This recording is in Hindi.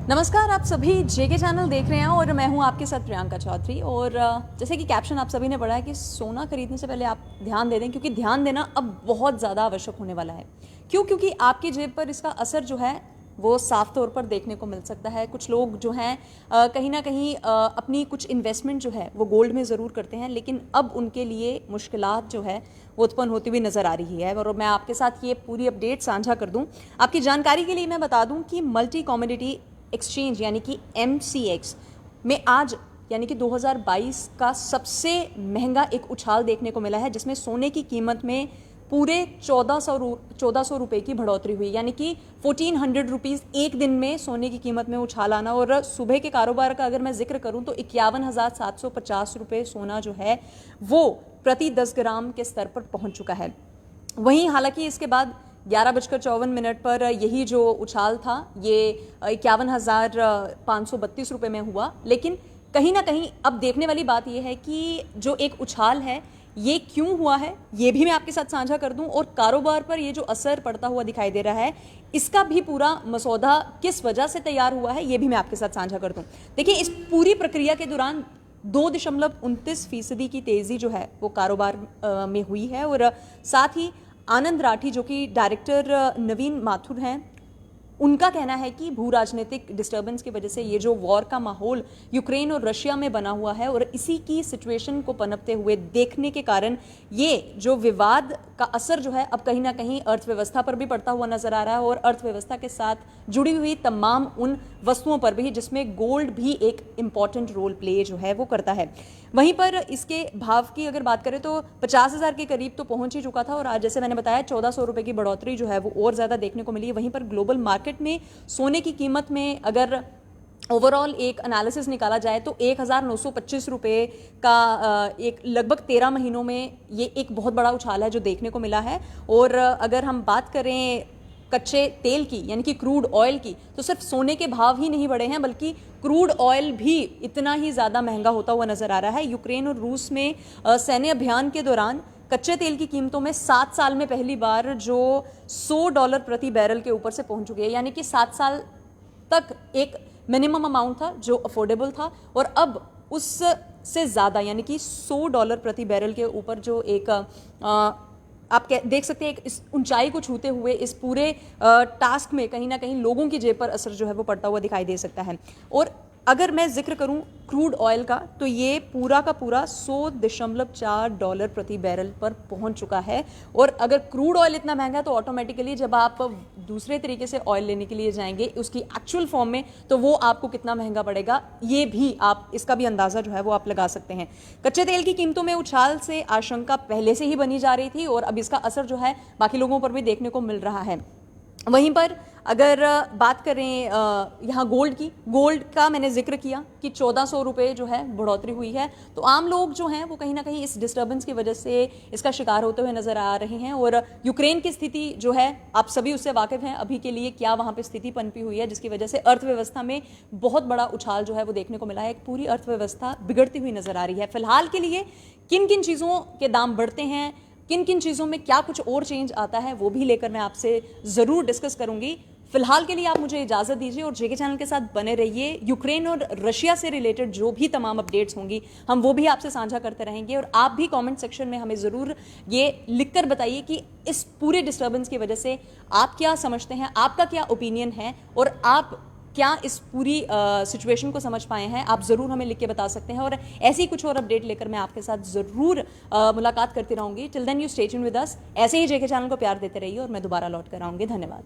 नमस्कार, आप सभी जेके चैनल देख रहे हैं और मैं हूं आपके साथ प्रियंका चौधरी। और जैसे कि कैप्शन आप सभी ने पढ़ा है कि सोना खरीदने से पहले आप ध्यान दे दें, क्योंकि ध्यान देना अब बहुत ज़्यादा आवश्यक होने वाला है। क्योंकि आपकी जेब पर इसका असर जो है वो साफ तौर पर देखने को मिल सकता है। कुछ लोग जो हैं कहीं ना कहीं अपनी कुछ इन्वेस्टमेंट जो है वो गोल्ड में ज़रूर करते हैं, लेकिन अब उनके लिए मुश्किलात जो है वो उत्पन्न होती हुई नज़र आ रही है। और मैं आपके साथ ये पूरी अपडेट साझा कर दूं। आपकी जानकारी के लिए मैं बता दूं कि मल्टी कॉमोडिटी एक्सचेंज यानी कि MCX में आज यानी कि 2022 का सबसे महंगा एक उछाल देखने को मिला है, जिसमें सोने की कीमत में पूरे 1400 रुपये की बढ़ोतरी हुई, यानी कि 1400 रुपीज़ एक दिन में सोने की कीमत में उछाल आना। और सुबह के कारोबार का अगर मैं जिक्र करूं तो 51,750 रुपये सोना जो है वो प्रति 10 ग्राम के स्तर पर पहुंच चुका है। वहीं हालांकि इसके बाद 11:54 पर यही जो उछाल था ये 51,532 रुपये में हुआ। लेकिन कहीं ना कहीं अब देखने वाली बात यह है कि जो एक उछाल है ये क्यों हुआ है, ये भी मैं आपके साथ साझा कर दूं। और कारोबार पर ये जो असर पड़ता हुआ दिखाई दे रहा है, इसका भी पूरा मसौदा किस वजह से तैयार हुआ है ये भी मैं आपके साथ साझा कर दूं। देखिए, इस पूरी प्रक्रिया के दौरान 2.29% की तेजी जो है वो कारोबार में हुई है। और साथ ही आनंद राठी जो कि डायरेक्टर नवीन माथुर हैं, उनका कहना है कि भू राजनीतिक डिस्टर्बेंस की वजह से ये जो वॉर का माहौल यूक्रेन और रशिया में बना हुआ है और इसी की सिचुएशन को पनपते हुए देखने के कारण ये जो विवाद का असर जो है अब कहीं ना कहीं अर्थव्यवस्था पर भी पड़ता हुआ नजर आ रहा है, और अर्थव्यवस्था के साथ जुड़ी हुई तमाम उन वस्तुओं पर भी जिसमें गोल्ड भी एक इंपॉर्टेंट रोल प्ले जो है वो करता है। वहीं पर इसके भाव की अगर बात करें तो 50,000 के करीब तो पहुंच ही चुका था, और आज जैसे मैंने बताया 1400 रुपये की बढ़ोतरी जो है वो और ज़्यादा देखने को मिली है। वहीं पर ग्लोबल मार्केट में सोने की कीमत में अगर ओवरऑल एक एनालिसिस निकाला जाए तो 1,925 रुपये का एक लगभग 13 महीनों में ये एक बहुत बड़ा उछाल है जो देखने को मिला है। और अगर हम बात करें कच्चे तेल की यानी कि क्रूड ऑयल की, तो सिर्फ सोने के भाव ही नहीं बढ़े हैं बल्कि क्रूड ऑयल भी इतना ही ज़्यादा महंगा होता हुआ नजर आ रहा है। यूक्रेन और रूस में सैन्य अभियान के दौरान कच्चे तेल की कीमतों में 7 साल में पहली बार जो $100 प्रति बैरल के ऊपर से पहुंच चुकी है, यानी कि 7 साल तक एक मिनिमम अमाउंट था जो अफोर्डेबल था, और अब उससे ज़्यादा यानी कि $100 प्रति बैरल के ऊपर जो एक आप देख सकते हैं इस ऊंचाई को छूते हुए इस पूरे टास्क में कहीं ना कहीं लोगों की जेब पर असर जो है वो पड़ता हुआ दिखाई दे सकता है। और अगर मैं जिक्र करूं क्रूड ऑयल का तो ये पूरा का पूरा $100.4 प्रति बैरल पर पहुंच चुका है। और अगर क्रूड ऑयल इतना महंगा है तो ऑटोमेटिकली जब आप दूसरे तरीके से ऑयल लेने के लिए जाएंगे उसकी एक्चुअल फॉर्म में, तो वो आपको कितना महंगा पड़ेगा ये भी आप इसका भी अंदाजा जो है वो आप लगा सकते हैं। कच्चे तेल की कीमतों में उछाल से आशंका पहले से ही बनी जा रही थी और अब इसका असर जो है बाकी लोगों पर भी देखने को मिल रहा है। वहीं पर अगर बात करें यहाँ गोल्ड का मैंने जिक्र किया कि 1400 रुपये जो है बढ़ोतरी हुई है, तो आम लोग जो हैं वो कहीं ना कहीं इस डिस्टर्बेंस की वजह से इसका शिकार होते हुए नजर आ रहे हैं। और यूक्रेन की स्थिति जो है आप सभी उससे वाकिफ हैं, अभी के लिए क्या वहाँ पे स्थिति पनपी हुई है जिसकी वजह से अर्थव्यवस्था में बहुत बड़ा उछाल जो है वो देखने को मिला है। एक पूरी अर्थव्यवस्था बिगड़ती हुई नजर आ रही है। फिलहाल के लिए किन किन चीज़ों के दाम बढ़ते हैं, किन किन चीज़ों में क्या कुछ और चेंज आता है, वो भी लेकर मैं आपसे ज़रूर डिस्कस करूंगी। फिलहाल के लिए आप मुझे इजाज़त दीजिए और जेके चैनल के साथ बने रहिए। यूक्रेन और रशिया से रिलेटेड जो भी तमाम अपडेट्स होंगी हम वो भी आपसे साझा करते रहेंगे। और आप भी कमेंट सेक्शन में हमें ज़रूर ये लिखकर बताइए कि इस पूरे डिस्टर्बेंस की वजह से आप क्या समझते हैं, आपका क्या ओपिनियन है और आप क्या इस पूरी सिचुएशन को समझ पाए हैं। आप ज़रूर हमें लिख के बता सकते हैं और ऐसी कुछ और अपडेट लेकर मैं आपके साथ ज़रूर मुलाकात करती रहूँगी। Till then you stay tuned with us. ऐसे ही जेके चैनल को प्यार देते रहिए और मैं दोबारा लौट कर आऊँगी। धन्यवाद।